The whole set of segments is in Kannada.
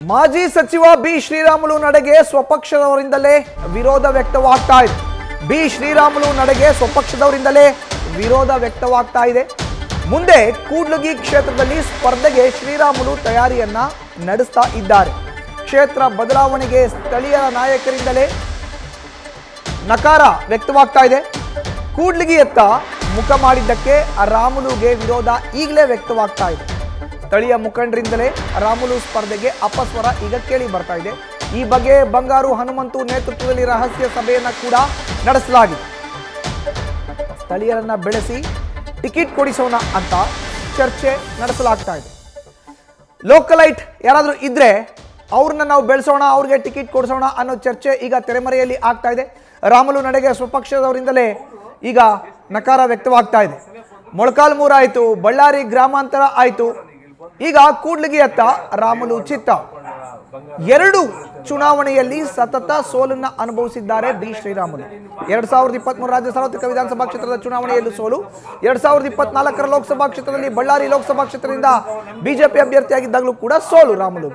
ಮಾಜಿ ಸಚಿವ ಬಿ ಶ್ರೀರಾಮುಲು ನಡೆಗೆ ಸ್ವಪಕ್ಷದವರಿಂದಲೇ ವಿರೋಧ ವ್ಯಕ್ತವಾಗ್ತಾ ಇದೆ. ಬಿ ಶ್ರೀರಾಮುಲು ನಡೆಗೆ ಸ್ವಪಕ್ಷದವರಿಂದಲೇ ವಿರೋಧ ವ್ಯಕ್ತವಾಗ್ತಾ ಇದೆ. ಮುಂದೆ ಕೂಡ್ಲಿಗಿ ಕ್ಷೇತ್ರದಲ್ಲಿ ಸ್ಪರ್ಧೆಗೆ ಶ್ರೀರಾಮುಲು ತಯಾರಿಯನ್ನ ನಡೆಸ್ತಾ ಇದ್ದಾರೆ. ಕ್ಷೇತ್ರ ಬದಲಾವಣೆಗೆ ಸ್ಥಳೀಯ ನಾಯಕರಿಂದಲೇ ನಕಾರ ವ್ಯಕ್ತವಾಗ್ತಾ ಇದೆ. ಕೂಡ್ಲಿಗಿಯತ್ತ ಮುಖ ಮಾಡಿದ್ದಕ್ಕೆ ರಾಮುಲುಗೆ ವಿರೋಧ ಈಗಲೇ ವ್ಯಕ್ತವಾಗ್ತಾ ಇದೆ. ಸ್ಥಳೀಯ ಮುಖಂಡರಿಂದಲೇ ರಾಮುಲು ಸ್ಪರ್ಧೆಗೆ ಅಪಸ್ವರ ಈಗ ಕೇಳಿ ಬರ್ತಾ ಇದೆ. ಈ ಬಗ್ಗೆ ಬಂಗಾರು ಹನುಮಂತು ನೇತೃತ್ವದಲ್ಲಿ ರಹಸ್ಯ ಸಭೆಯನ್ನ ಕೂಡ ನಡೆಸಲಾಗಿದೆ. ಸ್ಥಳೀಯರನ್ನ ಬೆಳೆಸಿ ಟಿಕೆಟ್ ಕೊಡಿಸೋಣ ಅಂತ ಚರ್ಚೆ ನಡೆಸಲಾಗ್ತಾ ಇದೆ. ಲೋಕಲೈಟ್ ಯಾರಾದರೂ ಇದ್ರೆ ಅವ್ರನ್ನ ನಾವು ಬೆಳೆಸೋಣ, ಅವ್ರಿಗೆ ಟಿಕೆಟ್ ಕೊಡಿಸೋಣ ಅನ್ನೋ ಚರ್ಚೆ ಈಗ ತೆರೆಮರೆಯಲ್ಲಿ ಆಗ್ತಾ ಇದೆ. ರಾಮುಲು ನಡೆಗೆ ಸ್ವಪಕ್ಷದವರಿಂದಲೇ ಈಗ ನಕಾರ ವ್ಯಕ್ತವಾಗ್ತಾ ಇದೆ. ಮೊಳಕಾಲ್ಮೂರು ಆಯಿತು, ಬಳ್ಳಾರಿ ಗ್ರಾಮಾಂತರ ಆಯಿತು, ಈಗ ಕೂಡ್ಲಿಗಿಯತ್ತ ರಾಮುಲು ಚಿತ್ತ. ಎರಡು ಚುನಾವಣೆಯಲ್ಲಿ ಸತತ ಸೋಲನ್ನ ಅನುಭವಿಸಿದ್ದಾರೆ ಬಿ ಶ್ರೀರಾಮುಲು. 2023 ರಾಜ್ಯ ಸಾರ್ವತ್ರಿಕ ವಿಧಾನಸಭಾ ಕ್ಷೇತ್ರದ ಚುನಾವಣೆಯಲ್ಲೂ ಸೋಲು, 2024 ಲೋಕಸಭಾ ಕ್ಷೇತ್ರದಲ್ಲಿ ಬಳ್ಳಾರಿ ಲೋಕಸಭಾ ಕ್ಷೇತ್ರದಿಂದ ಬಿಜೆಪಿ ಅಭ್ಯರ್ಥಿಯಾಗಿದ್ದಾಗಲೂ ಕೂಡ ಸೋಲು ರಾಮುಲು.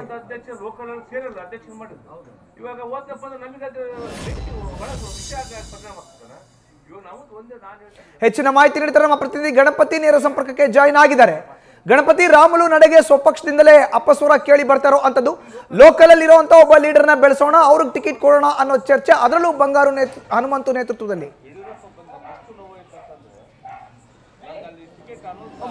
ಹೆಚ್ಚಿನ ಮಾಹಿತಿ ನೀಡುತ್ತಾರೆ ನಮ್ಮ ಪ್ರತಿನಿಧಿ ಗಣಪತಿ. ನೇರ ಸಂಪರ್ಕಕ್ಕೆ ಜಾಯಿನ್ ಆಗಿದ್ದಾರೆ. ಗಣಪತಿ, ರಾಮುಲು ನಡೆಗೆ ಸ್ವಪಕ್ಷದಿಂದಲೇ ಅಪಸ್ವರ ಕೇಳಿ ಬರ್ತಾರೋ ಅಂತದ್ದು. ಲೋಕಲ್ ಅಲ್ಲಿ ಇರುವಂತ ಒಬ್ಬ ಲೀಡರ್ನ ಬೆಳೆಸೋಣ, ಅವ್ರಿಗೆ ಟಿಕೆಟ್ ಕೊಡೋಣ ಅನ್ನೋ ಚರ್ಚೆ, ಅದರಲ್ಲೂ ಬಂಗಾರು ಹನುಮಂತು ನೇತೃತ್ವದಲ್ಲಿ.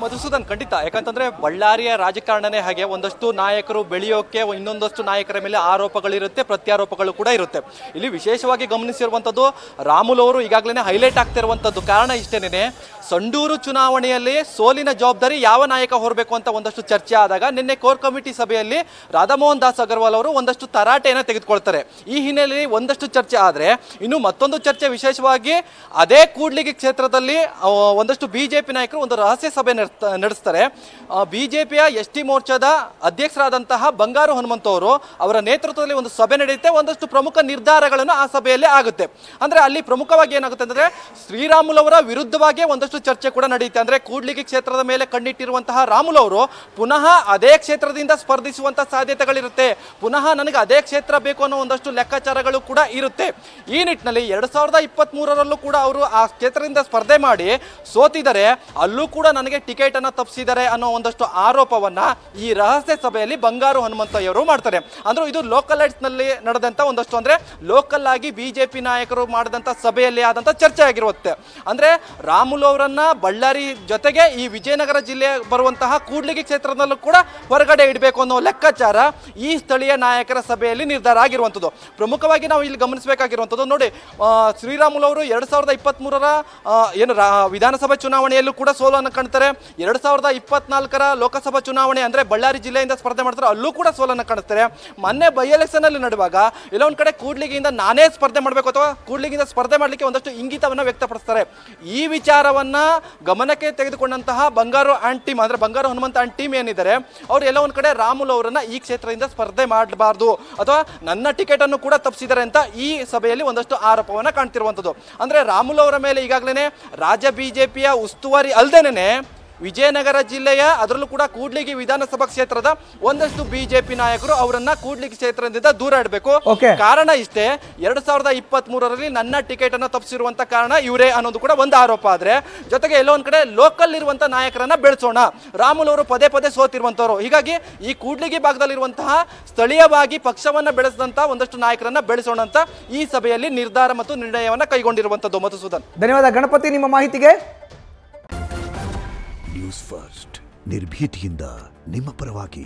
ಮಧುಸೂದನ್, ಖಂಡಿತ. ಯಾಕಂತಂದ್ರೆ ಬಳ್ಳಾರಿಯ ರಾಜಕಾರಣನೇ ಹಾಗೆ, ಒಂದಷ್ಟು ನಾಯಕರು ಬೆಳೆಯೋಕೆ ಇನ್ನೊಂದಷ್ಟು ನಾಯಕರ ಮೇಲೆ ಆರೋಪಗಳಿರುತ್ತೆ, ಪ್ರತ್ಯಾರೋಪಗಳು ಕೂಡ ಇರುತ್ತೆ. ಇಲ್ಲಿ ವಿಶೇಷವಾಗಿ ಗಮನಿಸಿರುವಂತದ್ದು ರಾಮುಲು ಅವರು ಈಗಾಗಲೇ ಹೈಲೈಟ್ ಆಗ್ತಿರುವಂತದ್ದು ಕಾರಣ ಇಷ್ಟೇನೆ. ಸಂಡೂರು ಚುನಾವಣೆಯಲ್ಲಿ ಸೋಲಿನ ಜವಾಬ್ದಾರಿ ಯಾವ ನಾಯಕ ಹೊರಬೇಕು ಅಂತ ಒಂದಷ್ಟು ಚರ್ಚೆ ಆದಾಗ ನಿನ್ನೆ ಕೋರ್ ಕಮಿಟಿ ಸಭೆಯಲ್ಲಿ ರಾಧಾಮೋಹನ್ ದಾಸ್ ಅಗರ್ವಾಲ್ ಅವರು ಒಂದಷ್ಟು ತರಾಟೆಯನ್ನು ತೆಗೆದುಕೊಳ್ತಾರೆ. ಈ ಹಿನ್ನೆಲೆಯಲ್ಲಿ ಒಂದಷ್ಟು ಚರ್ಚೆ ಆದರೆ ಇನ್ನು ಮತ್ತೊಂದು ಚರ್ಚೆ ವಿಶೇಷವಾಗಿ ಅದೇ ಕೂಡ್ಲಿಗಿ ಕ್ಷೇತ್ರದಲ್ಲಿ ಒಂದಷ್ಟು ಬಿಜೆಪಿ ನಾಯಕರು ಒಂದು ರಹಸ್ಯ ಸಭೆ ನಡೆಸ್ತಾರೆ. ಬಿಜೆಪಿಯ ಎಸ್ಟಿ ಮೋರ್ಚಾದ ಅಧ್ಯಕ್ಷರಾದಂತಹ ಬಂಗಾರು ಹನುಮಂತು ಅವರು ಅವರ ನೇತೃತ್ವದಲ್ಲಿ ಒಂದು ಸಭೆ ನಡೆಯುತ್ತೆ. ಒಂದಷ್ಟು ಪ್ರಮುಖ ನಿರ್ಧಾರಗಳನ್ನು ಆ ಸಭೆಯಲ್ಲಿ ಆಗುತ್ತೆ. ಅಂದ್ರೆ ಅಲ್ಲಿ ಪ್ರಮುಖವಾಗಿ ಏನಾಗುತ್ತೆ ಅಂದ್ರೆ ಶ್ರೀರಾಮುಲು ಅವರ ವಿರುದ್ಧವಾಗಿ ಒಂದಷ್ಟು ಚರ್ಚೆ ಕೂಡ ನಡೆಯುತ್ತೆ. ಅಂದ್ರೆ ಕೂಡ್ಲಿಗಿ ಕ್ಷೇತ್ರದ ಮೇಲೆ ಕಣ್ಣಿಟ್ಟಿರುವಂತಹ ರಾಮುಲು ಅವರು ಪುನಃ ಅದೇ ಕ್ಷೇತ್ರದಿಂದ ಸ್ಪರ್ಧಿಸುವಂತಹ ಸಾಧ್ಯತೆಗಳಿರುತ್ತೆ. ಪುನಃ ನನಗೆ ಅದೇ ಕ್ಷೇತ್ರ ಬೇಕು ಅನ್ನೋ ಒಂದಷ್ಟು ಲೆಕ್ಕಾಚಾರಗಳು ಕೂಡ ಇರುತ್ತೆ. ಈ ನಿಟ್ಟಿನಲ್ಲಿ 2023ರಲ್ಲೂ ಕೂಡ ಅವರು ಆ ಕ್ಷೇತ್ರದಿಂದ ಸ್ಪರ್ಧೆ ಮಾಡಿ ಸೋತಿದ್ದಾರೆ. ಅಲ್ಲೂ ಕೂಡ ನನಗೆ ಟಿಕೆಟ್ ಅನ್ನು ತಪ್ಪಿಸಿದ್ದಾರೆ ಅನ್ನೋ ಒಂದಷ್ಟು ಆರೋಪವನ್ನ ಈ ರಹಸ್ಯ ಸಭೆಯಲ್ಲಿ ಬಂಗಾರು ಹನುಮಂತಯ್ಯವರು ಮಾಡ್ತಾರೆ. ಅಂದ್ರೆ ಇದು ಲೋಕಲೈಟ್ಸ್ ನಲ್ಲಿ ನಡೆದಂತ ಒಂದಷ್ಟು ಅಂದ್ರೆ ಲೋಕಲ್ ಆಗಿ ಬಿಜೆಪಿ ನಾಯಕರು ಮಾಡಿದಂತ ಸಭೆಯಲ್ಲಿ ಆದಂತ ಚರ್ಚೆ ಆಗಿರುತ್ತೆ. ಅಂದ್ರೆ ರಾಮುಲು ಅವರನ್ನ ಬಳ್ಳಾರಿ ಜೊತೆಗೆ ಈ ವಿಜಯನಗರ ಜಿಲ್ಲೆ ಬರುವಂತಹ ಕೂಡ್ಲಿಗಿ ಕ್ಷೇತ್ರದಲ್ಲೂ ಕೂಡ ಹೊರಗಡೆ ಇಡಬೇಕು ಅನ್ನೋ ಲೆಕ್ಕಾಚಾರ ಈ ಸ್ಥಳೀಯ ನಾಯಕರ ಸಭೆಯಲ್ಲಿ ನಿರ್ಧಾರ ಆಗಿರುವಂಥದ್ದು. ಪ್ರಮುಖವಾಗಿ ನಾವು ಇಲ್ಲಿ ಗಮನಿಸಬೇಕಾಗಿರುವಂಥದ್ದು ನೋಡಿ, ಶ್ರೀರಾಮುಲು ಅವರು 2023ರ ಏನು ವಿಧಾನಸಭಾ ಚುನಾವಣೆಯಲ್ಲೂ ಕೂಡ ಸೋಲನ್ನು ಕಾಣ್ತಾರೆ. 2024ರ ಲೋಕಸಭಾ ಚುನಾವಣೆ ಅಂದ್ರೆ ಬಳ್ಳಾರಿ ಜಿಲ್ಲೆಯಿಂದ ಸ್ಪರ್ಧೆ ಮಾಡ್ತಾರೆ, ಅಲ್ಲೂ ಕೂಡ ಸೋಲನ್ನು ಕಾಣಿಸ್ತಾರೆ. ಮೊನ್ನೆ ಬೈ ಎಲೆಕ್ಷನ್ ಅಲ್ಲಿ ನಡೆಯುವಾಗ ಎಲ್ಲೊಂದ್ ಕಡೆ ಕೂಡ್ಲಿಗಿಯಿಂದ ನಾನೇ ಸ್ಪರ್ಧೆ ಮಾಡಬೇಕು ಅಥವಾ ಕೂಡ್ಲಿಗಿಂದ ಸ್ಪರ್ಧೆ ಮಾಡಲಿಕ್ಕೆ ಒಂದಷ್ಟು ಇಂಗಿತವನ್ನ ವ್ಯಕ್ತಪಡಿಸ್ತಾರೆ. ಈ ವಿಚಾರವನ್ನ ಗಮನಕ್ಕೆ ತೆಗೆದುಕೊಂಡಂತಹ ಬಂಗಾರು ಅಂಡ್ ಟೀಮ್ ಅಂದ್ರೆ ಬಂಗಾರು ಹನುಮಂತ ಅಂಡ್ ಟೀಮ್ ಏನಿದ್ದಾರೆ ಅವ್ರು ಎಲ್ಲ ಒಂದ್ ಕಡೆ ರಾಮುಲು ಅವರನ್ನ ಈ ಕ್ಷೇತ್ರದಿಂದ ಸ್ಪರ್ಧೆ ಮಾಡಬಾರ್ದು ಅಥವಾ ನನ್ನ ಟಿಕೆಟ್ ಅನ್ನು ಕೂಡ ತಪ್ಪಿಸಿದ್ದಾರೆ ಅಂತ ಈ ಸಭೆಯಲ್ಲಿ ಒಂದಷ್ಟು ಆರೋಪವನ್ನ ಕಾಣ್ತಿರುವಂತದ್ದು. ಅಂದ್ರೆ ರಾಮುಲು ಅವರ ಮೇಲೆ ಈಗಾಗಲೇ ರಾಜ್ಯ ಬಿಜೆಪಿಯ ಉಸ್ತುವಾರಿ ಅಲ್ದೇನೆ ವಿಜಯನಗರ ಜಿಲ್ಲೆಯ ಅದರಲ್ಲೂ ಕೂಡ ಕೂಡ್ಲಿಗಿ ವಿಧಾನಸಭಾ ಕ್ಷೇತ್ರದ ಒಂದಷ್ಟು ಬಿಜೆಪಿ ನಾಯಕರು ಅವರನ್ನ ಕೂಡ್ಲಿಗಿ ಕ್ಷೇತ್ರದಿಂದ ದೂರ ಇಡಬೇಕು. ಕಾರಣ ಇಷ್ಟೇ, 2023ರಲ್ಲಿ ನನ್ನ ಟಿಕೆಟ್ ಅನ್ನು ತಪ್ಪಿಸಿರುವಂತ ಕಾರಣ ಇವರೇ ಅನ್ನೋದು ಕೂಡ ಒಂದು ಆರೋಪ. ಆದ್ರೆ ಜೊತೆಗೆ ಎಲ್ಲೋ ಒಂದ್ ಕಡೆ ಲೋಕಲ್ ಇರುವಂತ ನಾಯಕರನ್ನ ಬೆಳೆಸೋಣ, ರಾಮುಲು ಅವರು ಪದೇ ಪದೇ ಸೋತಿರುವಂತವರು, ಹೀಗಾಗಿ ಈ ಕೂಡ್ಲಿಗಿ ಭಾಗದಲ್ಲಿರುವಂತಹ ಸ್ಥಳೀಯವಾಗಿ ಪಕ್ಷವನ್ನ ಬೆಳೆಸಿದಂತ ಒಂದಷ್ಟು ನಾಯಕರನ್ನ ಬೆಳೆಸೋಣ ಅಂತ ಈ ಸಭೆಯಲ್ಲಿ ನಿರ್ಧಾರ ಮತ್ತು ನಿರ್ಣಯವನ್ನ ಕೈಗೊಂಡಿರುವಂತದ್ದು. ಮಧುಸೂದನ್, ಧನ್ಯವಾದ ಗಣಪತಿ ನಿಮ್ಮ ಮಾಹಿತಿಗೆ. ನ್ಯೂಸ್ ಫಸ್ಟ್ ನಿರ್ಭೀತಿಯಿಂದ ನಿಮ್ಮ ಪರವಾಗಿ.